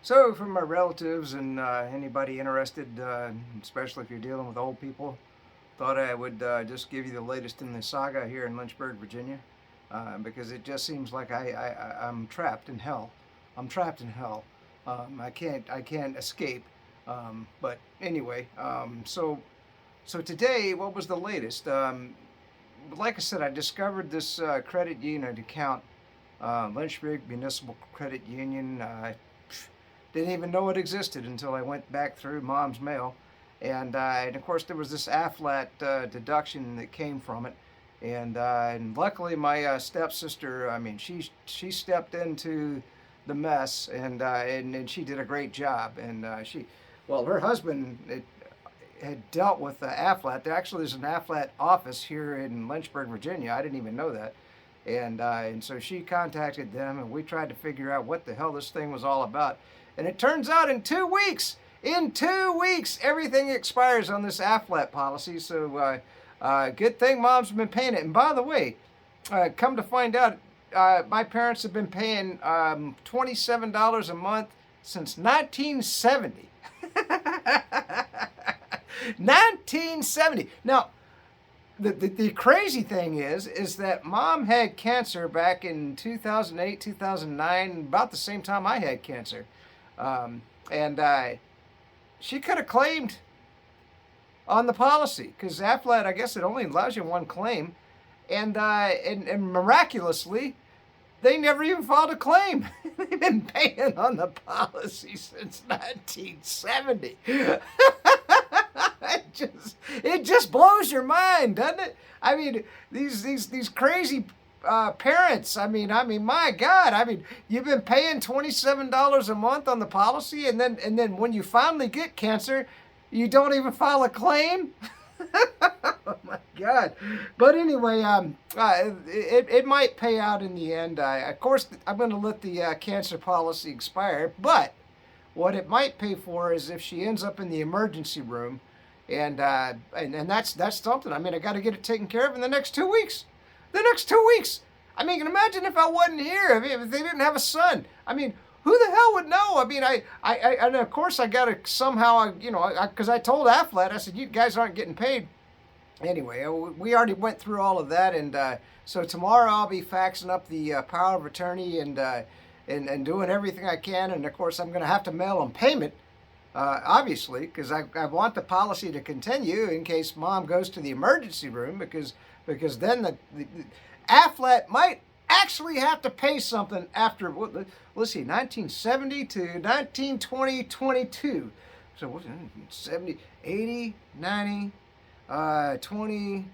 So, for my relatives and anybody interested, especially if you're dealing with old people, thought I would just give you the latest in the saga here in Lynchburg, Virginia, because it just seems like I'm trapped in hell. I'm trapped in hell. I can't escape. But anyway, so today, what was the latest? Like I said, I discovered this credit union account, Lynchburg Municipal Credit Union. Didn't even know it existed until I went back through mom's mail. And of course, there was this AFLAT deduction that came from it. And luckily, my stepsister, I mean, she stepped into the mess and she did a great job. Well, her husband had dealt with AFLAT. There actually is an AFLAT office here in Lynchburg, Virginia. I didn't even know that. And so she contacted them, and we tried to figure out what the hell this thing was all about. And it turns out in 2 weeks, everything expires on this AFLAT policy. So good thing mom's been paying it. And by the way, come to find out, my parents have been paying $27 a month since 1970. 1970. Now, the crazy thing is that mom had cancer back in 2008, 2009, about the same time I had cancer. And she could have claimed on the policy because AFLAT, I guess it only allows you one claim. And miraculously, they never even filed a claim. They've been paying on the policy since 1970. It just blows your mind, doesn't it? I mean, these crazy parents. I mean, my God. I mean, you've been paying $27 a month on the policy, and then when you finally get cancer, you don't even file a claim. Oh my God! But anyway, it might pay out in the end. Of course, I'm going to let the cancer policy expire, but what it might pay for is if she ends up in the emergency room, and that's something. I mean, I got to get it taken care of in the next 2 weeks. The next 2 weeks. I mean, imagine if I wasn't here. If they didn't have a son. I mean, who the hell would know? I mean, I and of course I got to somehow, because I told AFLAT, I said, you guys aren't getting paid. Anyway, we already went through all of that, and so tomorrow I'll be faxing up the power of attorney and doing everything I can, and of course I'm going to have to mail them payment, obviously, because I want the policy to continue in case mom goes to the emergency room, because then the AFLAT might actually have to pay something after, let's see, 1970 to 1920, 22. So what's 70, 80, 90, 20,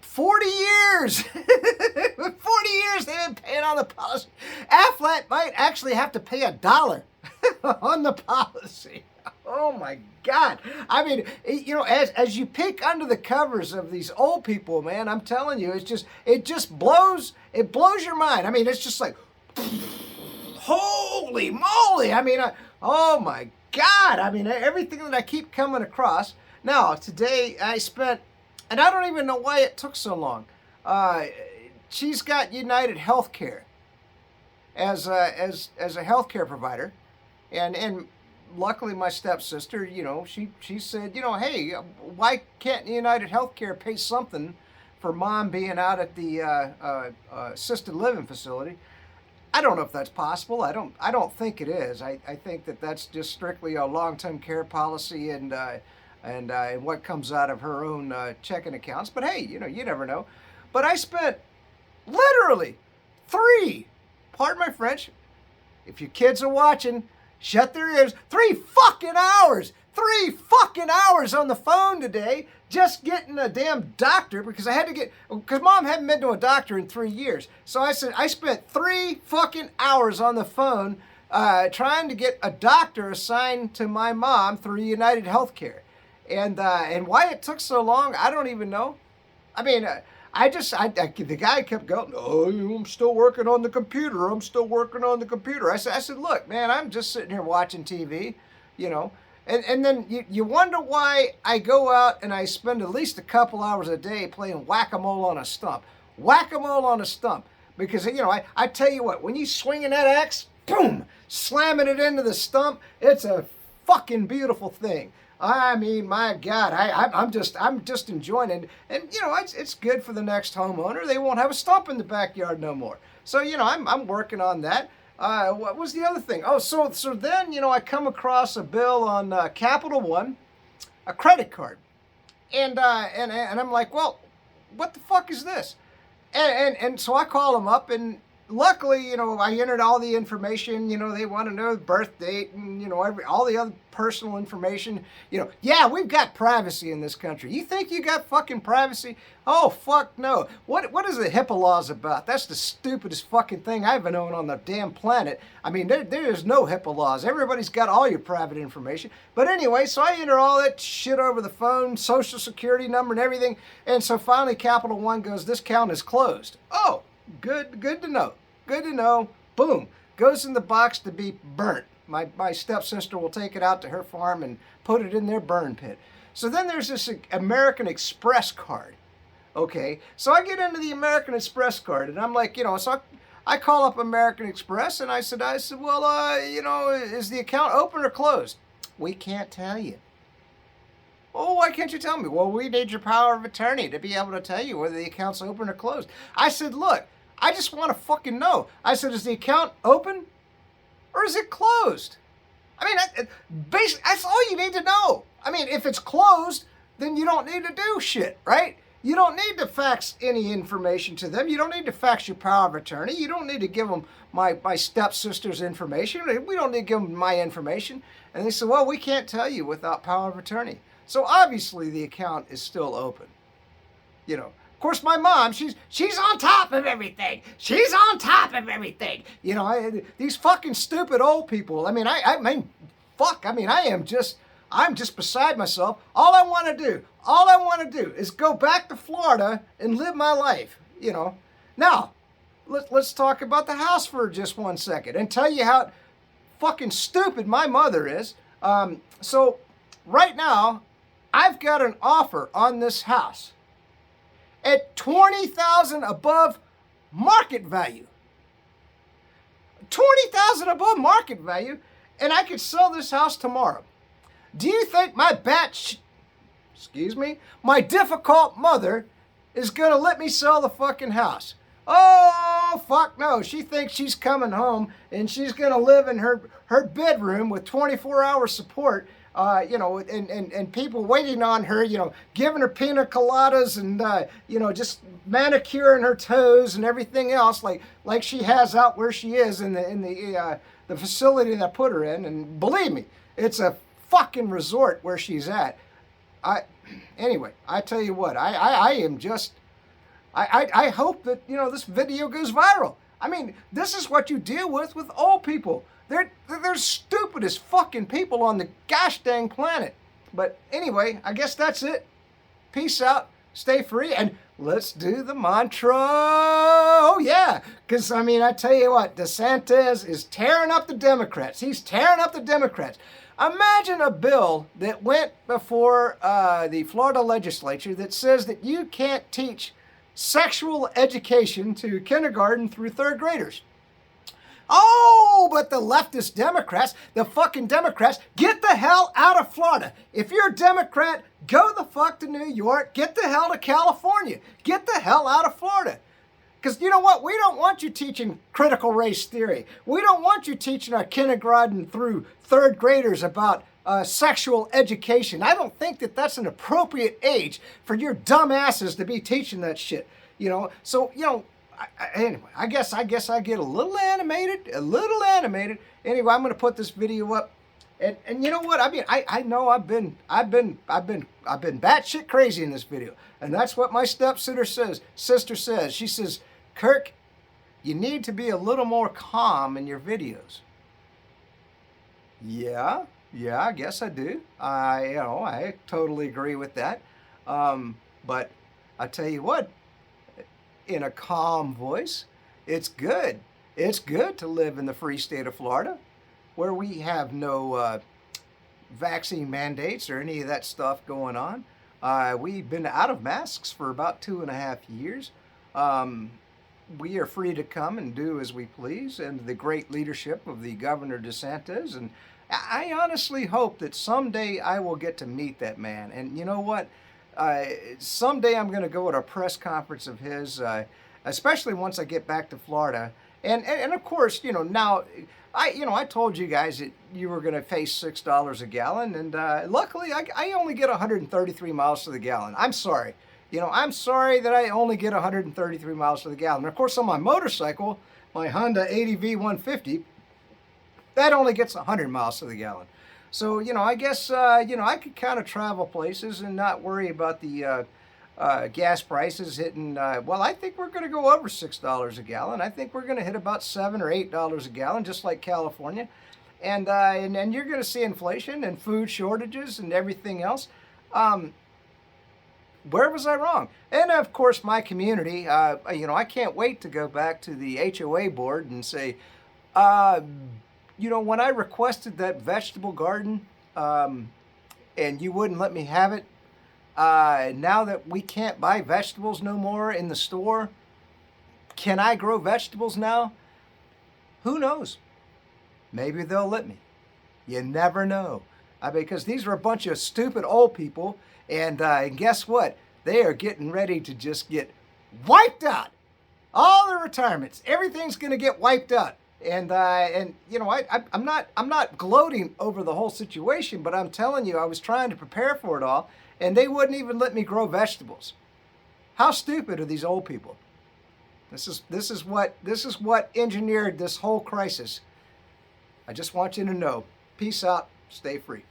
40 years. 40 years they've been paying on the policy. AFLAT might actually have to pay $1 on the policy. Oh my God. I mean, as you peek under the covers of these old people, man, I'm telling you, it just blows your mind. I mean, it's just like, holy moly. I mean, oh my God. I mean, everything that I keep coming across. Now, today I spent, and I don't even know why it took so long. She's got United Healthcare as a healthcare provider, and luckily my stepsister, she said, hey, why can't United Healthcare pay something for mom being out at the assisted living facility? I don't know if that's possible. I don't think it is. I think that's just strictly a long-term care policy and what comes out of her own checking accounts. But hey, you never know. But I spent literally pardon my French, if your kids are watching, shut their ears, 3 fucking hours on the phone today just getting a damn doctor because mom hadn't been to a doctor in 3 years. So I said, I spent 3 fucking hours on the phone trying to get a doctor assigned to my mom through United Healthcare. And why it took so long, I don't even know. I mean, the guy kept going, oh, I'm still working on the computer. I said, look, man, I'm just sitting here watching TV, And then you wonder why I go out and I spend at least a couple hours a day playing whack-a-mole on a stump. Because, I tell you what, when you swinging that axe boom, slamming it into the stump. It's a fucking beautiful thing. I mean, my God, I'm just enjoying it, and you know, it's good for the next homeowner. They won't have a stump in the backyard no more. So you know, I'm working on that. What was the other thing? Oh, so then you know, I come across a bill on Capital One, a credit card, and I'm like, well, what the fuck is this? And so I call them up, and luckily, you know, I entered all the information. You know, they want to know the birth date and, you know, all the other personal information. You know, yeah, we've got privacy in this country. You think you got fucking privacy? Oh, fuck no. What is the HIPAA laws about? That's the stupidest fucking thing I've known on the damn planet. I mean, there is no HIPAA laws. Everybody's got all your private information. But anyway, so I enter all that shit over the phone, social security number and everything. And so finally Capital One goes, this account is closed. Oh, good to know. Good to know. Boom. Goes in the box to be burnt. My stepsister will take it out to her farm and put it in their burn pit. So then there's this American Express card. Okay, so I get into the American Express card, and I'm like, you know, so I call up American Express, and I said, well, you know, is the account open or closed? We can't tell you. Oh, why can't you tell me? Well, we need your power of attorney to be able to tell you whether the account's open or closed. I said, look, I just want to fucking know. I said, is the account open or is it closed? I mean, basically, that's all you need to know. I mean, if it's closed, then you don't need to do shit, right? You don't need to fax any information to them. You don't need to fax your power of attorney. You don't need to give them my stepsister's information. We don't need to give them my information. And they said, well, we can't tell you without power of attorney. So obviously the account is still open. You know, of course, my mom, she's on top of everything. She's on top of everything. You know, these fucking stupid old people. I mean, I mean, fuck. I mean, I'm just beside myself. All I want to do is go back to Florida and live my life, you know. Now, let's talk about the house for just 1 second and tell you how fucking stupid my mother is. So right now, I've got an offer on this house at $20,000 above market value. $20,000 above market value, and I could sell this house tomorrow. Do you think my my difficult mother is gonna let me sell the fucking house? Oh, fuck no. She thinks she's coming home and she's gonna live in her bedroom with 24-hour support, you know, and people waiting on her, you know, giving her pina coladas and, you know, just manicuring her toes and everything else like she has out where she is in the facility that I put her in. And believe me, it's a fucking resort where she's at. Anyway, I tell you what, I am just, I hope that, you know, this video goes viral. I mean, this is what you deal with old people. They're stupid as fucking people on the gosh dang planet. But anyway, I guess that's it. Peace out, stay free, and let's do the mantra. Oh yeah, because I mean, I tell you what, DeSantis is tearing up the Democrats. He's tearing up the Democrats. Imagine a bill that went before the Florida legislature that says that you can't teach sexual education to kindergarten through third graders. Oh, but the leftist Democrats, the fucking Democrats, get the hell out of Florida. If you're a Democrat, go the fuck to New York. Get the hell to California. Get the hell out of Florida. Because you know what? We don't want you teaching critical race theory. We don't want you teaching our kindergarten through third graders about sexual education. I don't think that that's an appropriate age for your dumb asses to be teaching that shit. You know, so, you know, anyway, I guess I get a little animated. Anyway, I'm going to put this video up. And you know what? I mean, I know I've been batshit crazy in this video. And that's what my sister says. She says, Kirk, you need to be a little more calm in your videos. Yeah, I guess I do. I totally agree with that. But I tell you what, in a calm voice, it's good. It's good to live in the free state of Florida, where we have no vaccine mandates or any of that stuff going on. We've been out of masks for about 2.5 years. we are free to come and do as we please, and the great leadership of the Governor DeSantis. And I honestly hope that someday I will get to meet that man. And you know what? Someday I'm going to go at a press conference of his, especially once I get back to Florida. And of course, now I told you guys that you were going to face $6 a gallon, and luckily I only get 133 miles to the gallon. I'm sorry. I'm sorry that I only get 133 miles to the gallon. And of course, on my motorcycle, my Honda 80V 150, that only gets 100 miles to the gallon. So, I guess, I could kind of travel places and not worry about the gas prices hitting, well, I think we're going to go over $6 a gallon. I think we're going to hit about $7 or $8 a gallon, just like California. And you're going to see inflation and food shortages and everything else. Where was I wrong? And of course, my community, I can't wait to go back to the HOA board and say, when I requested that vegetable garden, and you wouldn't let me have it, now that we can't buy vegetables no more in the store, can I grow vegetables now? Who knows? Maybe they'll let me. You never know. Because these are a bunch of stupid old people, and guess what? They are getting ready to just get wiped out. All the retirements, everything's going to get wiped out. And I'm not gloating over the whole situation, but I'm telling you, I was trying to prepare for it all, and they wouldn't even let me grow vegetables. How stupid are these old people? This is what engineered this whole crisis. I just want you to know. Peace out. Stay free.